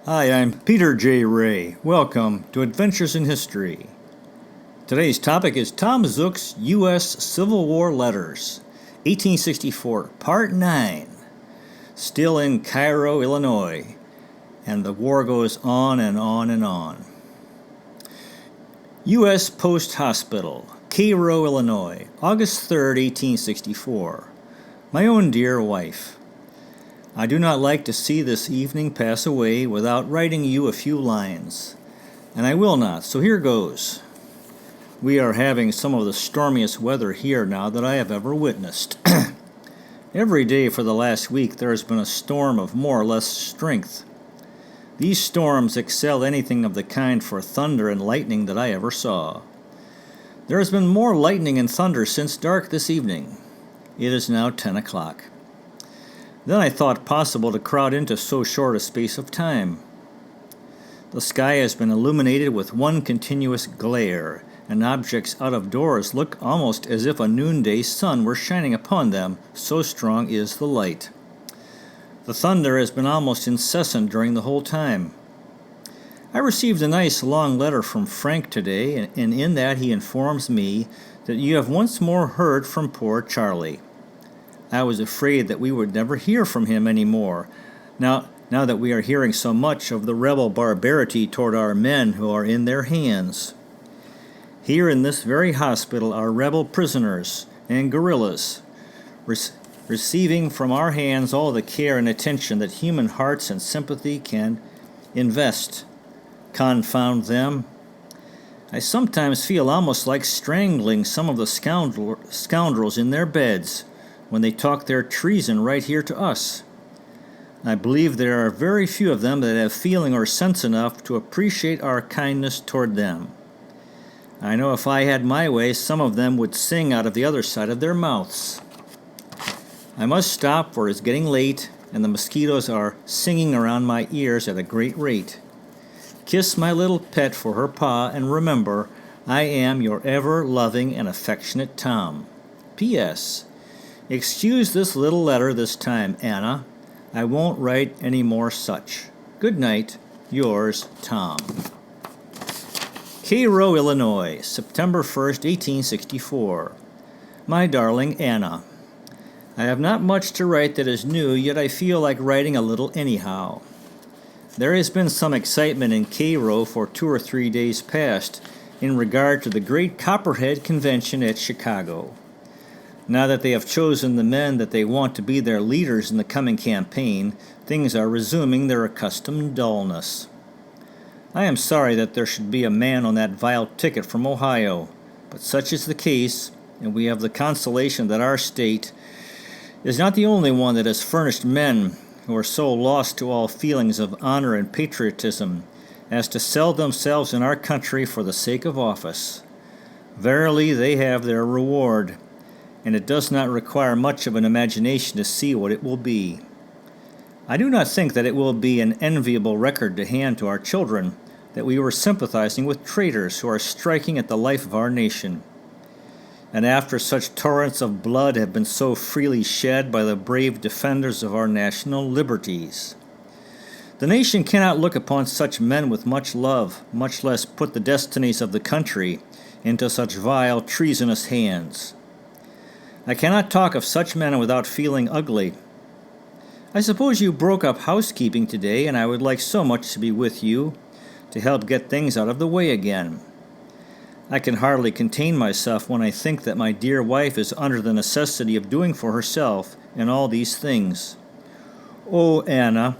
Hi, I'm Peter J. Ray. Welcome to Adventures in History. Today's topic is Tom Zuck's U.S. Civil War Letters, 1864, Part 9. Still in Cairo, Illinois, and the war goes on and on and on. U.S. Post Hospital, Cairo, Illinois, August 3rd, 1864. My own dear wife, I do not like to see this evening pass away without writing you a few lines, and I will not, so here goes. We are having some of the stormiest weather here now that I have ever witnessed. Every day for the last week there has been a storm of more or less strength. These storms excel anything of the kind for thunder and lightning that I ever saw. There has been more lightning and thunder since dark this evening. It is now 10 o'clock. Then I thought possible to crowd into so short a space of time. The sky has been illuminated with one continuous glare, and objects out of doors look almost as if a noonday sun were shining upon them, so strong is the light. The thunder has been almost incessant during the whole time. I received a nice long letter from Frank today, and in that he informs me that you have once more heard from poor Charlie. I was afraid that we would never hear from him any more, now that we are hearing so much of the rebel barbarity toward our men who are in their hands. Here in this very hospital are rebel prisoners and guerrillas, receiving from our hands all the care and attention that human hearts and sympathy can invest. Confound them! I sometimes feel almost like strangling some of the scoundrels in their beds when they talk their treason right here to us. I believe there are very few of them that have feeling or sense enough to appreciate our kindness toward them. I know if I had my way, some of them would sing out of the other side of their mouths. I must stop, for it is getting late, and the mosquitoes are singing around my ears at a great rate. Kiss my little pet for her paw, and remember, I am your ever-loving and affectionate Tom. P.S. Excuse this little letter this time, Anna. I won't write any more such. Good night. Yours, Tom. Cairo, Illinois, September 1st, 1864. My darling Anna, I have not much to write that is new, yet I feel like writing a little anyhow. There has been some excitement in Cairo for 2 or 3 days past in regard to the great Copperhead Convention at Chicago. Now that they have chosen the men that they want to be their leaders in the coming campaign, things are resuming their accustomed dullness. I am sorry that there should be a man on that vile ticket from Ohio, but such is the case, and we have the consolation that our state is not the only one that has furnished men who are so lost to all feelings of honor and patriotism as to sell themselves in our country for the sake of office. Verily, they have their reward, and it does not require much of an imagination to see what it will be. I do not think that it will be an enviable record to hand to our children that we were sympathizing with traitors who are striking at the life of our nation. And after such torrents of blood have been so freely shed by the brave defenders of our national liberties. The nation cannot look upon such men with much love, much less put the destinies of the country into such vile, treasonous hands. I cannot talk of such men without feeling ugly. I suppose you broke up housekeeping today, and I would like so much to be with you, to help get things out of the way again. I can hardly contain myself when I think that my dear wife is under the necessity of doing for herself in all these things. Oh, Anna,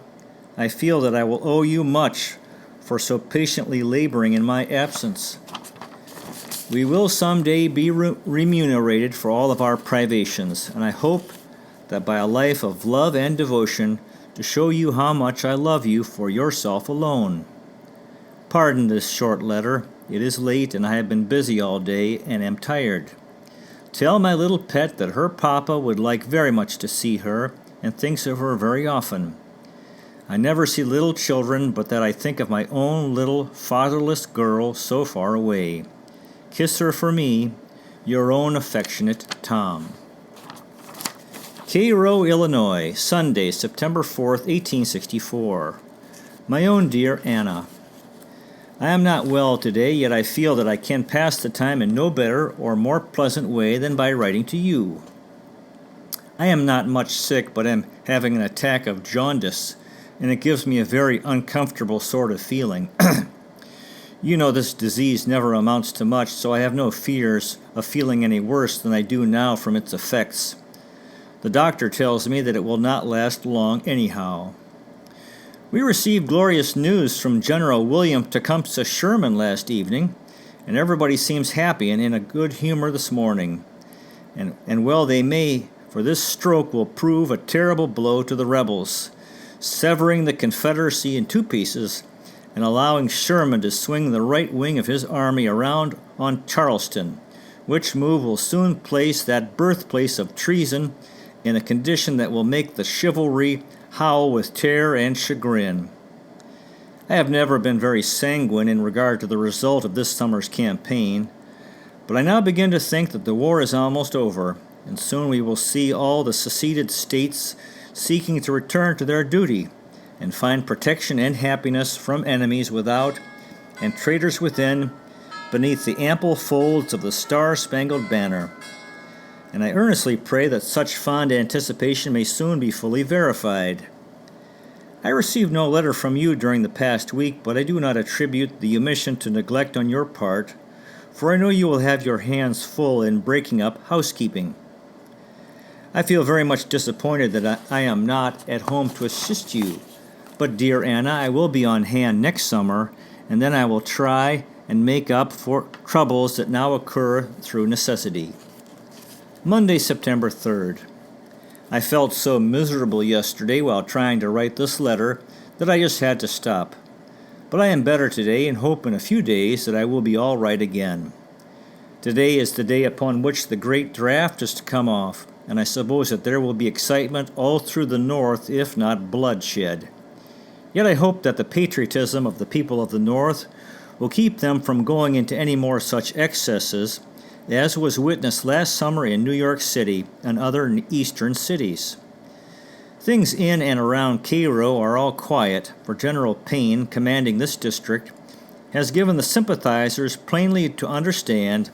I feel that I will owe you much for so patiently laboring in my absence. We will some day be remunerated for all of our privations, and I hope that by a life of love and devotion to show you how much I love you for yourself alone. Pardon this short letter. It is late, and I have been busy all day and am tired. Tell my little pet that her papa would like very much to see her, and thinks of her very often. I never see little children but that I think of my own little fatherless girl so far away. Kiss her for me, your own affectionate Tom. Cairo, Illinois, Sunday, September 4th, 1864. My own dear Anna, I am not well today, yet I feel that I can pass the time in no better or more pleasant way than by writing to you. I am not much sick, but am having an attack of jaundice, and it gives me a very uncomfortable sort of feeling. You know this disease never amounts to much, so I have no fears of feeling any worse than I do now from its effects. The doctor tells me that it will not last long anyhow. We received glorious news from General William Tecumseh Sherman last evening, and everybody seems happy and in a good humor this morning. And well they may, for this stroke will prove a terrible blow to the rebels, severing the Confederacy in two pieces and allowing Sherman to swing the right wing of his army around on Charleston, which move will soon place that birthplace of treason in a condition that will make the chivalry howl with terror and chagrin. I have never been very sanguine in regard to the result of this summer's campaign, but I now begin to think that the war is almost over, and soon we will see all the seceded states seeking to return to their duty and find protection and happiness from enemies without and traitors within beneath the ample folds of the Star-Spangled Banner. And I earnestly pray that such fond anticipation may soon be fully verified. I received no letter from you during the past week, but I do not attribute the omission to neglect on your part, for I know you will have your hands full in breaking up housekeeping. I feel very much disappointed that I am not at home to assist you, but dear Anna, I will be on hand next summer, and then I will try and make up for troubles that now occur through necessity. Monday, September 3rd. I felt so miserable yesterday while trying to write this letter that I just had to stop. But I am better today and hope in a few days that I will be all right again. Today is the day upon which the great draft is to come off, and I suppose that there will be excitement all through the North, if not bloodshed. Yet I hope that the patriotism of the people of the North will keep them from going into any more such excesses as was witnessed last summer in New York City and other eastern cities. Things in and around Cairo are all quiet, for General Payne, commanding this district, has given the sympathizers plainly to understand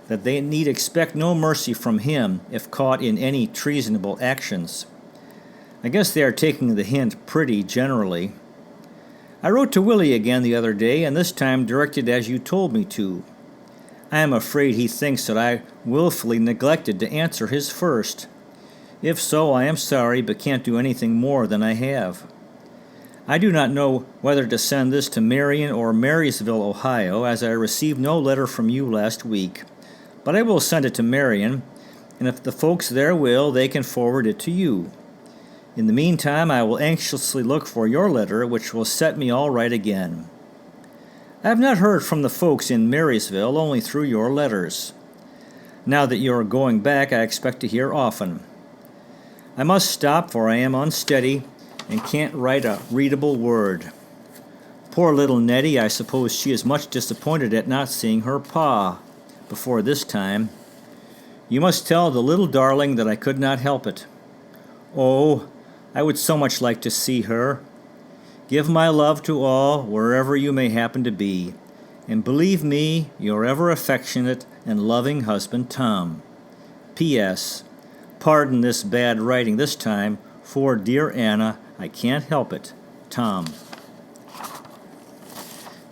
that they need expect no mercy from him if caught in any treasonable actions. I guess they are taking the hint pretty generally. I wrote to Willie again the other day, and this time directed as you told me to. I am afraid he thinks that I willfully neglected to answer his first. If so, I am sorry, but can't do anything more than I have. I do not know whether to send this to Marion or Marysville, Ohio, as I received no letter from you last week, but I will send it to Marion, and if the folks there will, they can forward it to you. In the meantime, I will anxiously look for your letter, which will set me all right again. I have not heard from the folks in Marysville, only through your letters. Now that you are going back, I expect to hear often. I must stop, for I am unsteady and can't write a readable word. Poor little Nettie, I suppose she is much disappointed at not seeing her pa before this time. You must tell the little darling that I could not help it. Oh, I would so much like to see her. Give my love to all, wherever you may happen to be, and believe me, your ever affectionate and loving husband, Tom. P.S. Pardon this bad writing this time, for, dear Anna, I can't help it. Tom.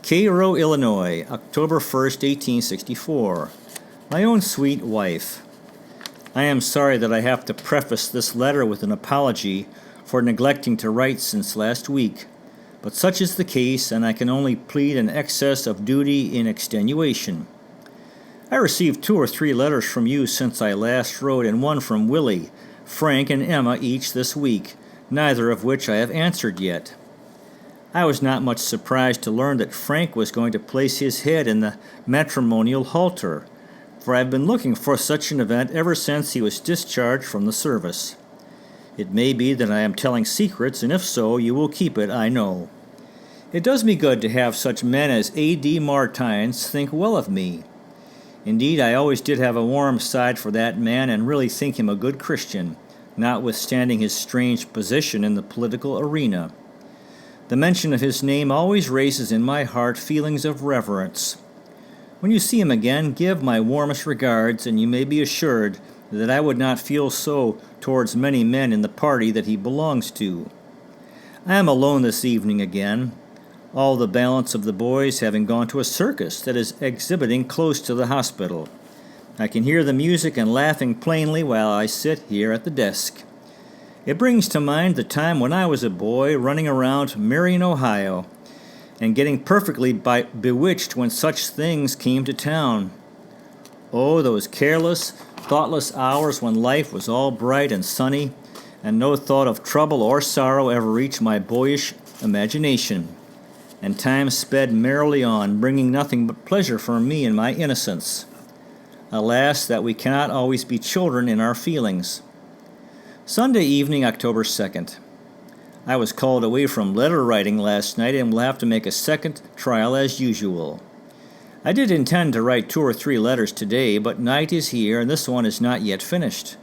Cairo, Illinois, October 1st, 1864. My own sweet wife. I am sorry that I have to preface this letter with an apology for neglecting to write since last week, but such is the case, and I can only plead an excess of duty in extenuation. I received 2 or 3 letters from you since I last wrote, and one from Willie, Frank, and Emma each this week, neither of which I have answered yet. I was not much surprised to learn that Frank was going to place his head in the matrimonial halter, for I have been looking for such an event ever since he was discharged from the service. It may be that I am telling secrets, and if so, you will keep it, I know. It does me good to have such men as A.D. Martines think well of me. Indeed, I always did have a warm side for that man and really think him a good Christian, notwithstanding his strange position in the political arena. The mention of his name always raises in my heart feelings of reverence. When you see him again, give my warmest regards, and you may be assured that I would not feel so towards many men in the party that he belongs to. I am alone this evening again, all the balance of the boys having gone to a circus that is exhibiting close to the hospital. I can hear the music and laughing plainly while I sit here at the desk. It brings to mind the time when I was a boy running around Marion, Ohio, and getting perfectly bewitched when such things came to town. Oh, those careless, thoughtless hours when life was all bright and sunny, and no thought of trouble or sorrow ever reached my boyish imagination, and time sped merrily on, bringing nothing but pleasure for me in my innocence. Alas, that we cannot always be children in our feelings. Sunday evening, October 2nd. I was called away from letter writing last night and will have to make a second trial as usual. I did intend to write 2 or 3 letters today, but night is here and this one is not yet finished.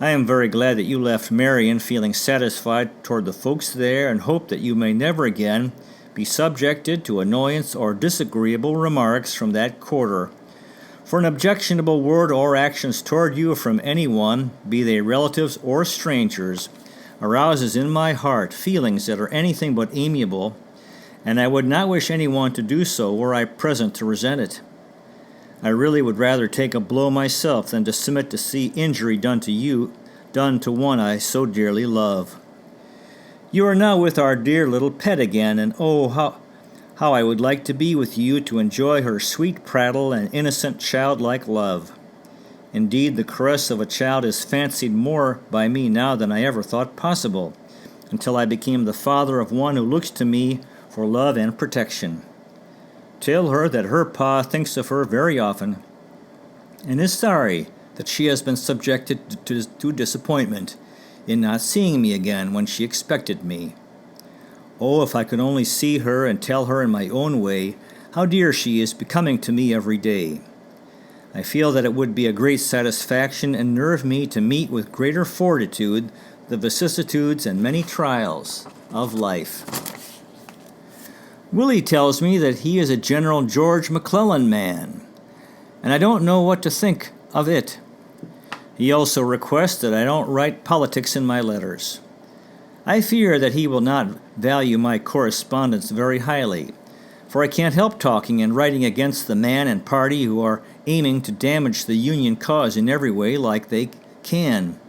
I am very glad that you left Marion feeling satisfied toward the folks there, and hope that you may never again be subjected to annoyance or disagreeable remarks from that quarter. For an objectionable word or actions toward you from anyone, be they relatives or strangers, arouses in my heart feelings that are anything but amiable, and I would not wish anyone to do so were I present to resent it. I really would rather take a blow myself than to submit to see injury done to you, done to one I so dearly love. You are now with our dear little pet again, and oh, how I would like to be with you to enjoy her sweet prattle and innocent childlike love. Indeed, the caress of a child is fancied more by me now than I ever thought possible, until I became the father of one who looks to me for love and protection. Tell her that her pa thinks of her very often, and is sorry that she has been subjected to disappointment in not seeing me again when she expected me. Oh, if I could only see her and tell her in my own way how dear she is becoming to me every day. I feel that it would be a great satisfaction and nerve me to meet with greater fortitude the vicissitudes and many trials of life. Willie tells me that he is a General George McClellan man, and I don't know what to think of it. He also requests that I don't write politics in my letters. I fear that he will not value my correspondence very highly, for I can't help talking and writing against the man and party who are aiming to damage the Union cause in every way like they can.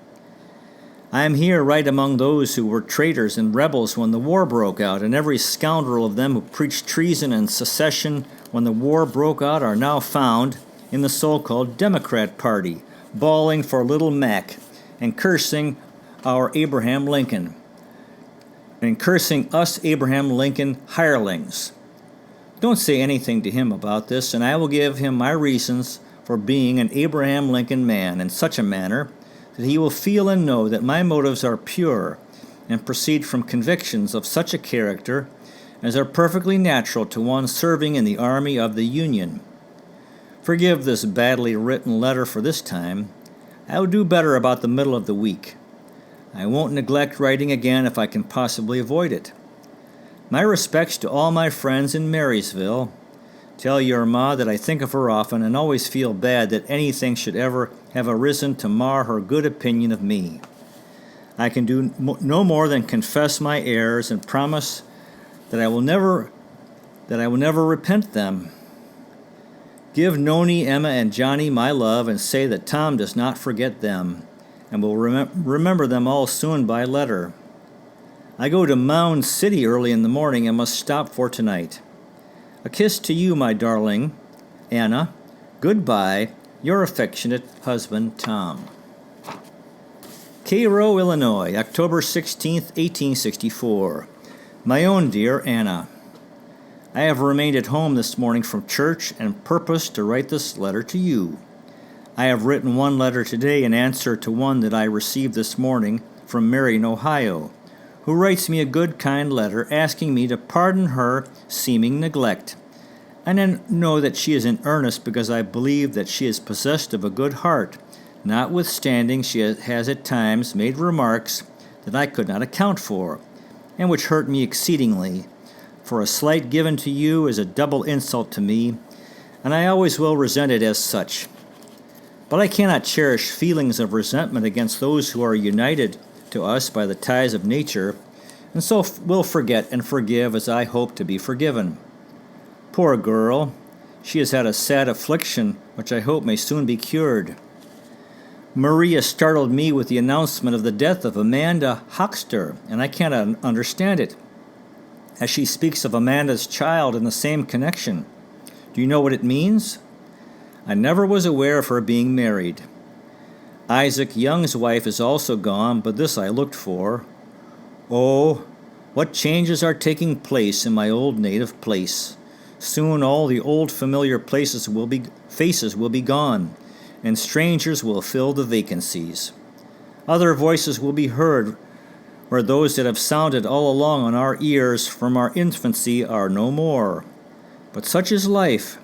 I am here right among those who were traitors and rebels when the war broke out, and every scoundrel of them who preached treason and secession when the war broke out are now found in the so-called Democrat Party, bawling for Little Mac and cursing our Abraham Lincoln, and cursing us Abraham Lincoln hirelings. Don't say anything to him about this, and I will give him my reasons for being an Abraham Lincoln man in such a manner that he will feel and know that my motives are pure and proceed from convictions of such a character as are perfectly natural to one serving in the army of the Union. Forgive this badly written letter for this time. I will do better about the middle of the week. I won't neglect writing again if I can possibly avoid it. My respects to all my friends in Marysville. Tell your ma that I think of her often and always feel bad that anything should ever have arisen to mar her good opinion of me. I can do no more than confess my errors and promise that I will never repent them. Give Noni, Emma, and Johnny my love, and say that Tom does not forget them, and will remember them all soon by letter. I go to Mound City early in the morning and must stop for tonight. A kiss to you, my darling, Anna. Goodbye, your affectionate husband, Tom. Cairo, Illinois, October 16th, 1864. My own dear Anna, I have remained at home this morning from church and purpose to write this letter to you. I have written one letter today in answer to one that I received this morning from Marion, Ohio, who writes me a good, kind letter asking me to pardon her seeming neglect. And I know that she is in earnest because I believe that she is possessed of a good heart, notwithstanding she has at times made remarks that I could not account for, and which hurt me exceedingly, for a slight given to you is a double insult to me, and I always will resent it as such. But I cannot cherish feelings of resentment against those who are united to us by the ties of nature, and so will forget and forgive as I hope to be forgiven. Poor girl, she has had a sad affliction, which I hope may soon be cured. Maria startled me with the announcement of the death of Amanda Hoxter, and I cannot understand it, as she speaks of Amanda's child in the same connection. Do you know what it means? I never was aware of her being married. Isaac Young's wife is also gone, but this I looked for. Oh, what changes are taking place in my old native place. Soon all the old familiar faces will be gone, and strangers will fill the vacancies. Other voices will be heard, where those that have sounded all along on our ears from our infancy are no more. But such is life.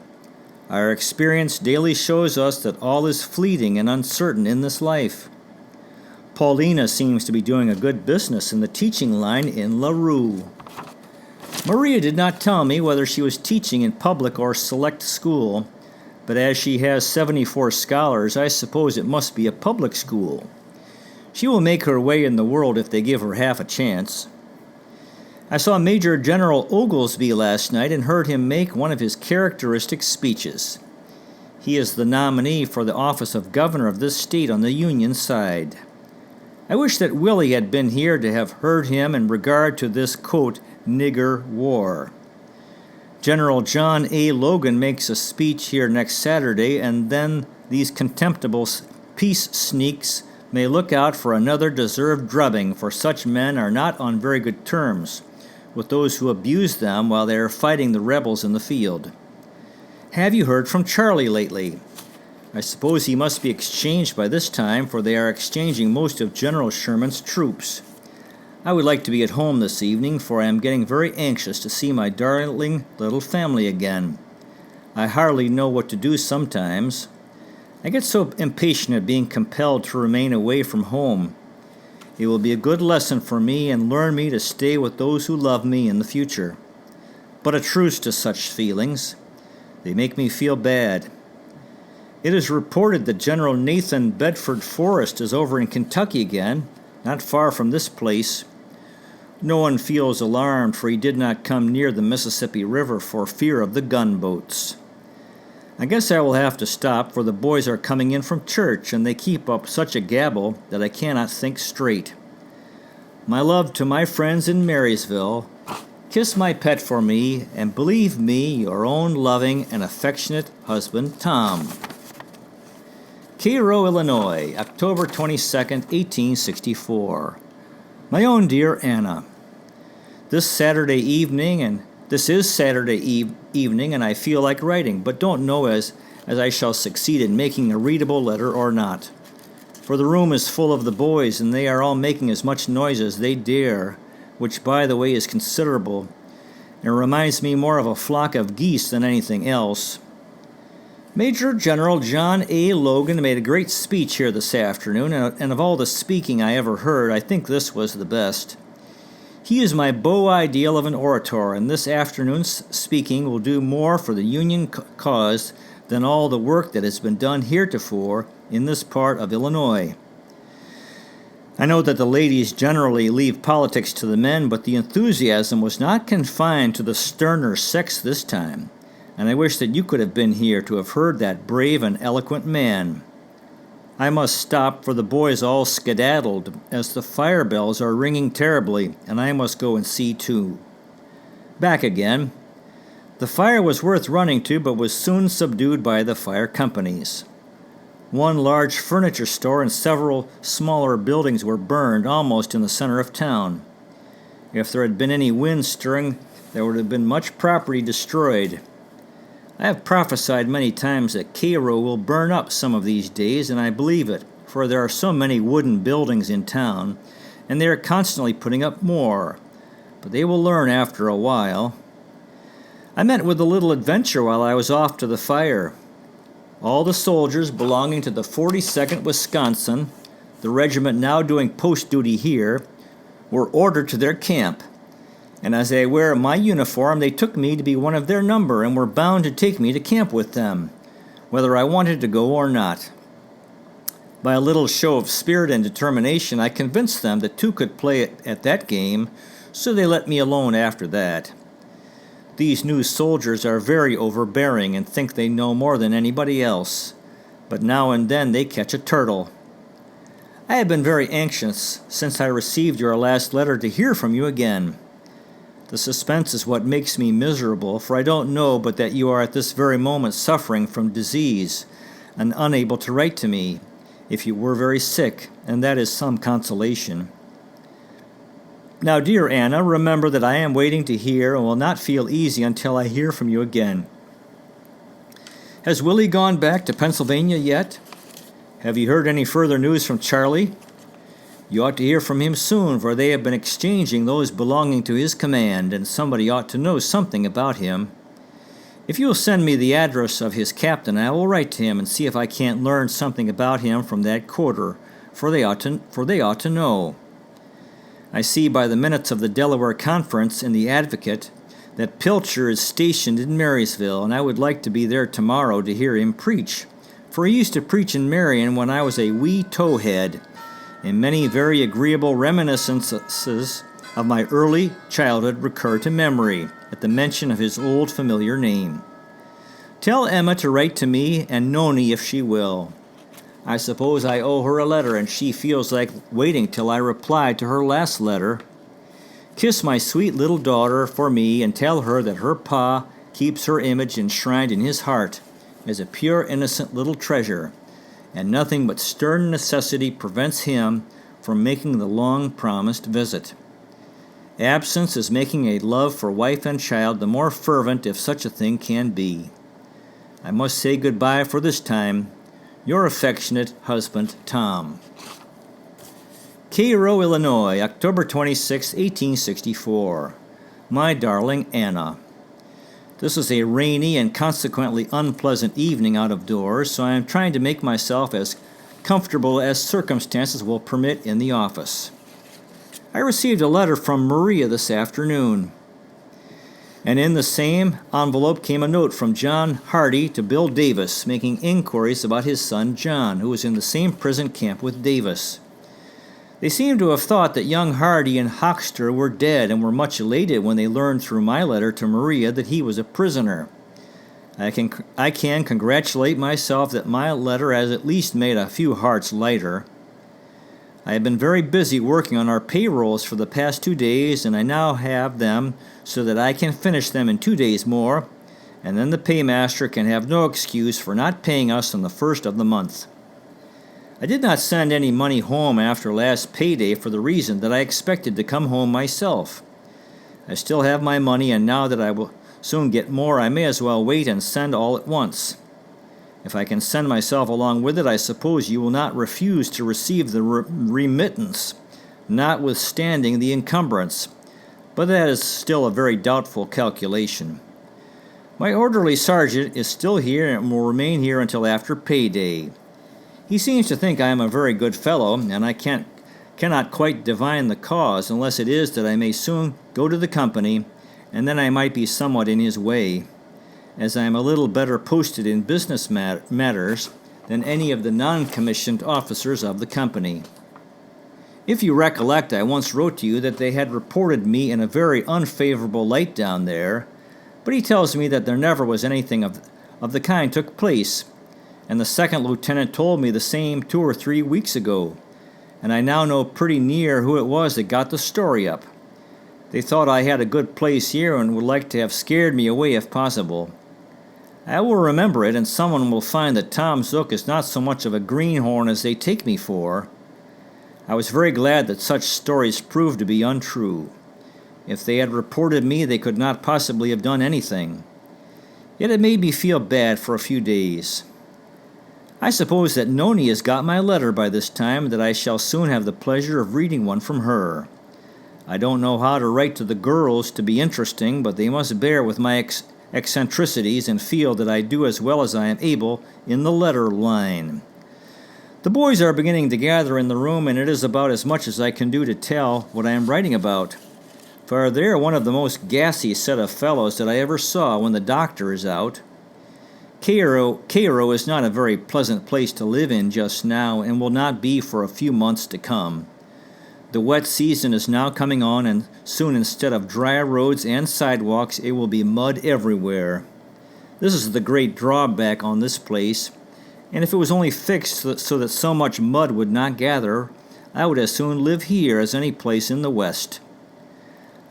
Our experience daily shows us that all is fleeting and uncertain in this life. Paulina seems to be doing a good business in the teaching line in LaRue. Maria did not tell me whether she was teaching in public or select school, but as she has 74 scholars, I suppose it must be a public school. She will make her way in the world if they give her half a chance. I saw Major General Oglesby last night and heard him make one of his characteristic speeches. He is the nominee for the office of governor of this state on the Union side. I wish that Willie had been here to have heard him in regard to this, quote, nigger war. General John A. Logan makes a speech here next Saturday, and then these contemptible peace sneaks may look out for another deserved drubbing, for such men are not on very good terms with those who abuse them while they are fighting the rebels in the field. Have you heard from Charlie lately? I suppose he must be exchanged by this time, for they are exchanging most of General Sherman's troops. I would like to be at home this evening, for I am getting very anxious to see my darling little family again. I hardly know what to do sometimes. I get so impatient at being compelled to remain away from home. It will be a good lesson for me and learn me to stay with those who love me in the future. But a truce to such feelings. They make me feel bad. It is reported that General Nathan Bedford Forrest is over in Kentucky again, not far from this place. No one feels alarmed, for he did not come near the Mississippi River for fear of the gunboats. I guess I will have to stop, for the boys are coming in from church, and they keep up such a gabble that I cannot think straight. My love to my friends in Marysville. Kiss my pet for me, and believe me your own loving and affectionate husband, Tom. Cairo, Illinois, October 22nd, 1864. My own dear Anna, This is Saturday evening, and I feel like writing, but don't know as I shall succeed in making a readable letter or not. For the room is full of the boys, and they are all making as much noise as they dare, which, by the way, is considerable. It reminds me more of a flock of geese than anything else. Major General John A. Logan made a great speech here this afternoon, and of all the speaking I ever heard, I think this was the best. He is my beau ideal of an orator, and this afternoon's speaking will do more for the Union cause than all the work that has been done heretofore in this part of Illinois. I know that the ladies generally leave politics to the men, but the enthusiasm was not confined to the sterner sex this time, and I wish that you could have been here to have heard that brave and eloquent man. I must stop, for the boys all skedaddled, as the fire bells are ringing terribly, and I must go and see too. Back again. The fire was worth running to, but was soon subdued by the fire companies. One large furniture store and several smaller buildings were burned almost in the center of town. If there had been any wind stirring, there would have been much property destroyed. I have prophesied many times that Cairo will burn up some of these days, and I believe it, for there are so many wooden buildings in town, and they are constantly putting up more. But they will learn after a while. I met with a little adventure while I was off to the fire. All the soldiers belonging to the 42nd Wisconsin, the regiment now doing post duty here, were ordered to their camp, and as I wear my uniform, they took me to be one of their number and were bound to take me to camp with them, whether I wanted to go or not. By a little show of spirit and determination, I convinced them that two could play at that game, so they let me alone after that. These new soldiers are very overbearing and think they know more than anybody else, but now and then they catch a turtle. I have been very anxious since I received your last letter to hear from you again. The suspense is what makes me miserable, for I don't know but that you are at this very moment suffering from disease and unable to write to me, if you were very sick, and that is some consolation. Now, dear Anna, remember that I am waiting to hear and will not feel easy until I hear from you again. Has Willie gone back to Pennsylvania yet? Have you heard any further news from Charlie? You ought to hear from him soon, for they have been exchanging those belonging to his command, and somebody ought to know something about him. If you will send me the address of his captain, I will write to him and see if I can't learn something about him from that quarter, for they ought to know. I see by the minutes of the Delaware Conference in the Advocate that Pilcher is stationed in Marysville, and I would like to be there tomorrow to hear him preach, for he used to preach in Marion when I was a wee towhead, and many very agreeable reminiscences of my early childhood recur to memory at the mention of his old familiar name. Tell Emma to write to me and Noni if she will. I suppose I owe her a letter, and she feels like waiting till I reply to her last letter. Kiss my sweet little daughter for me, and tell her that her pa keeps her image enshrined in his heart as a pure, innocent little treasure, and nothing but stern necessity prevents him from making the long-promised visit. Absence is making a love for wife and child the more fervent if such a thing can be. I must say goodbye for this time. Your affectionate husband, Tom. Cairo, Illinois, October 26, 1864. My darling Anna, this is a rainy and consequently unpleasant evening out of doors, so I am trying to make myself as comfortable as circumstances will permit in the office. I received a letter from Maria this afternoon, and in the same envelope came a note from John Hardy to Bill Davis, making inquiries about his son John, who was in the same prison camp with Davis. They seem to have thought that young Hardy and Hoxter were dead, and were much elated when they learned through my letter to Maria that he was a prisoner. I can congratulate myself that my letter has at least made a few hearts lighter. I have been very busy working on our payrolls for the past 2 days, and I now have them so that I can finish them in 2 days more, and then the paymaster can have no excuse for not paying us on the first of the month. I did not send any money home after last payday for the reason that I expected to come home myself. I still have my money, and now that I will soon get more, I may as well wait and send all at once. If I can send myself along with it, I suppose you will not refuse to receive the remittance, notwithstanding the encumbrance, but that is still a very doubtful calculation. My orderly sergeant is still here and will remain here until after payday. He seems to think I am a very good fellow, and I cannot quite divine the cause, unless it is that I may soon go to the company, and then I might be somewhat in his way, as I am a little better posted in business matters than any of the non-commissioned officers of the company. If you recollect, I once wrote to you that they had reported me in a very unfavorable light down there, but he tells me that there never was anything of the kind took place, and the second lieutenant told me the same 2 or 3 weeks ago, and I now know pretty near who it was that got the story up. They thought I had a good place here and would like to have scared me away if possible. I will remember it, and someone will find that Tom Zuck is not so much of a greenhorn as they take me for. I was very glad that such stories proved to be untrue. If they had reported me, they could not possibly have done anything. Yet it made me feel bad for a few days. I suppose that Noni has got my letter by this time, and that I shall soon have the pleasure of reading one from her. I don't know how to write to the girls to be interesting, but they must bear with my eccentricities and feel that I do as well as I am able in the letter line. The boys are beginning to gather in the room, and it is about as much as I can do to tell what I am writing about. for they're one of the most gassy set of fellows that I ever saw when the doctor is out. Cairo is not a very pleasant place to live in just now, and will not be for a few months to come. The wet season is now coming on, and soon instead of dry roads and sidewalks, it will be mud everywhere. This is the great drawback on this place, and if it was only fixed so that so much mud would not gather, I would as soon live here as any place in the West.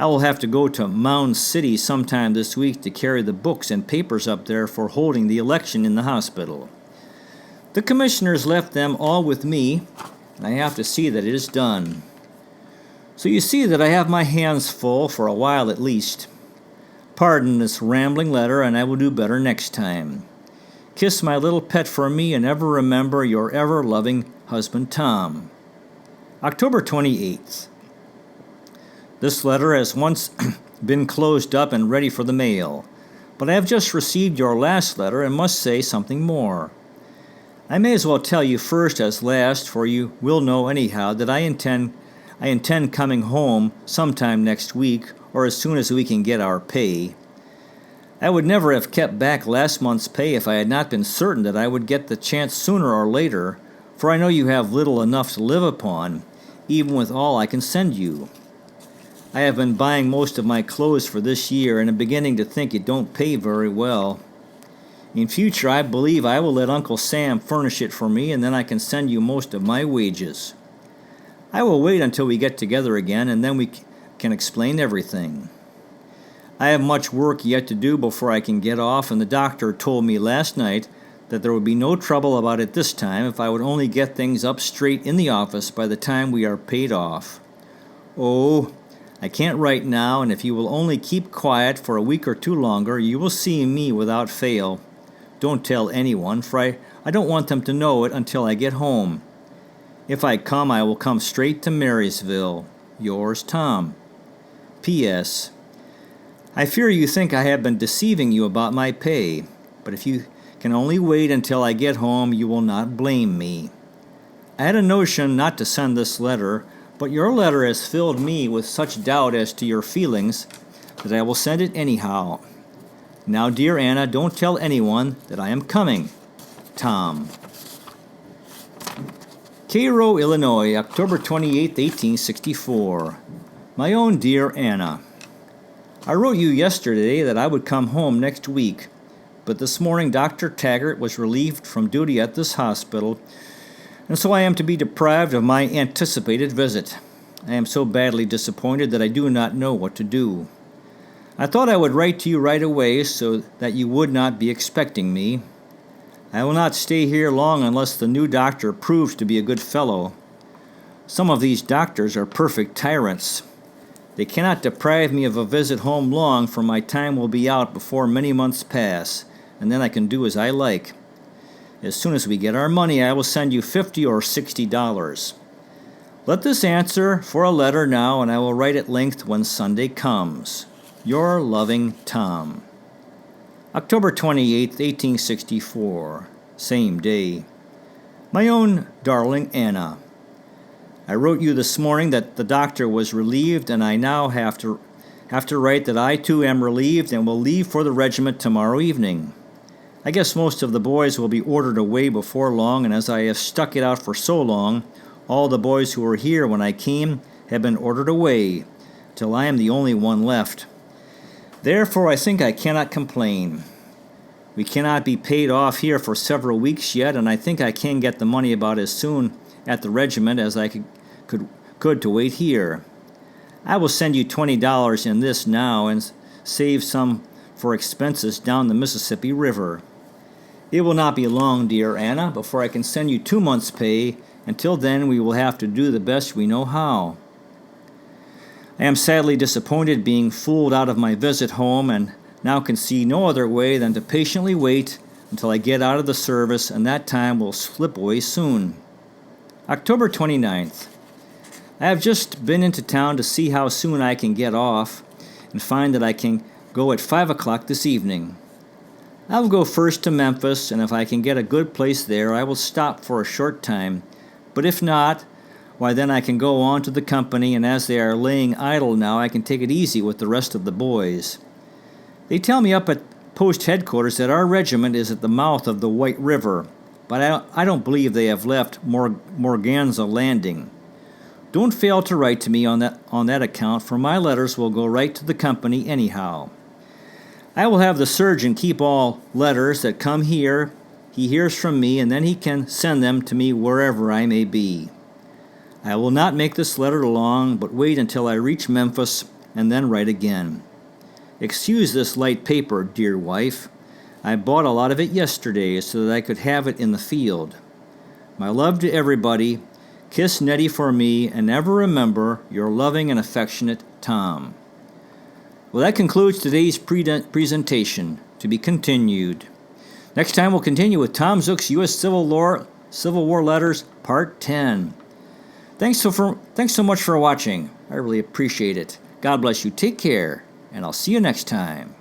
I will have to go to Mound City sometime this week to carry the books and papers up there for holding the election in the hospital. The commissioners left them all with me, and I have to see that it is done. So you see that I have my hands full for a while at least. Pardon this rambling letter, and I will do better next time. Kiss my little pet for me, and ever remember your ever-loving husband, Tom. October 28th. This letter has once been closed up and ready for the mail, but I have just received your last letter and must say something more. I may as well tell you first as last, for you will know anyhow that I intend coming home sometime next week, or as soon as we can get our pay. I would never have kept back last month's pay if I had not been certain that I would get the chance sooner or later, for I know you have little enough to live upon, even with all I can send you. I have been buying most of my clothes for this year, and am beginning to think it don't pay very well. In future, I believe I will let Uncle Sam furnish it for me, and then I can send you most of my wages. I will wait until we get together again, and then we can explain everything. I have much work yet to do before I can get off, and the doctor told me last night that there would be no trouble about it this time if I would only get things up straight in the office by the time we are paid off. Oh, I can't write now, and if you will only keep quiet for a week or two longer, you will see me without fail. Don't tell anyone, for I don't want them to know it until I get home. If I come, I will come straight to Marysville. Yours, Tom. P.S. I fear you think I have been deceiving you about my pay, but if you can only wait until I get home, you will not blame me. I had a notion not to send this letter, but your letter has filled me with such doubt as to your feelings that I will send it anyhow. Now, dear Anna, don't tell anyone that I am coming. Tom. Cairo, Illinois, October 28, 1864. My own dear Anna, I wrote you yesterday that I would come home next week, but this morning Dr. Taggart was relieved from duty at this hospital, and so I am to be deprived of my anticipated visit. I am so badly disappointed that I do not know what to do. I thought I would write to you right away so that you would not be expecting me. I will not stay here long unless the new doctor proves to be a good fellow. Some of these doctors are perfect tyrants. They cannot deprive me of a visit home long, for my time will be out before many months pass, and then I can do as I like. As soon as we get our money, I will send you $50 or $60. Let this answer for a letter now, and I will write at length when Sunday comes. Your loving Tom. October 28, 1864. Same day. My own darling Anna, I wrote you this morning that the doctor was relieved, and I now have to write that I too am relieved and will leave for the regiment tomorrow evening. I guess most of the boys will be ordered away before long, and as I have stuck it out for so long, all the boys who were here when I came have been ordered away, till I am the only one left. Therefore, I think I cannot complain. We cannot be paid off here for several weeks yet, and I think I can get the money about as soon at the regiment as I could to wait here. I will send you $20 in this now, and save some for expenses down the Mississippi River. It will not be long, dear Anna, before I can send you 2 months' pay. Until then, we will have to do the best we know how. I am sadly disappointed being fooled out of my visit home, and now can see no other way than to patiently wait until I get out of the service, and that time will slip away soon. October 29th. I have just been into town to see how soon I can get off, and find that I can go at 5 o'clock this evening. I will go first to Memphis, and if I can get a good place there, I will stop for a short time. But if not, Why, then I can go on to the company, and as they are laying idle now, I can take it easy with the rest of the boys. They tell me up at post headquarters that our regiment is at the mouth of the White River, but I don't believe they have left Morganza Landing. Don't fail to write to me on that account, for my letters will go right to the company anyhow. I will have the surgeon keep all letters that come here. He hears from me, and then he can send them to me wherever I may be. I will not make this letter long, but wait until I reach Memphis, and then write again. Excuse this light paper, dear wife. I bought a lot of it yesterday so that I could have it in the field. My love to everybody. Kiss Nettie for me, and ever remember your loving and affectionate Tom. Well, that concludes today's presentation. To be continued. Next time we'll continue with Tom Zuck's U.S. Civil War Letters, Part 10. Thanks so much for watching. I really appreciate it. God bless you. Take care, and I'll see you next time.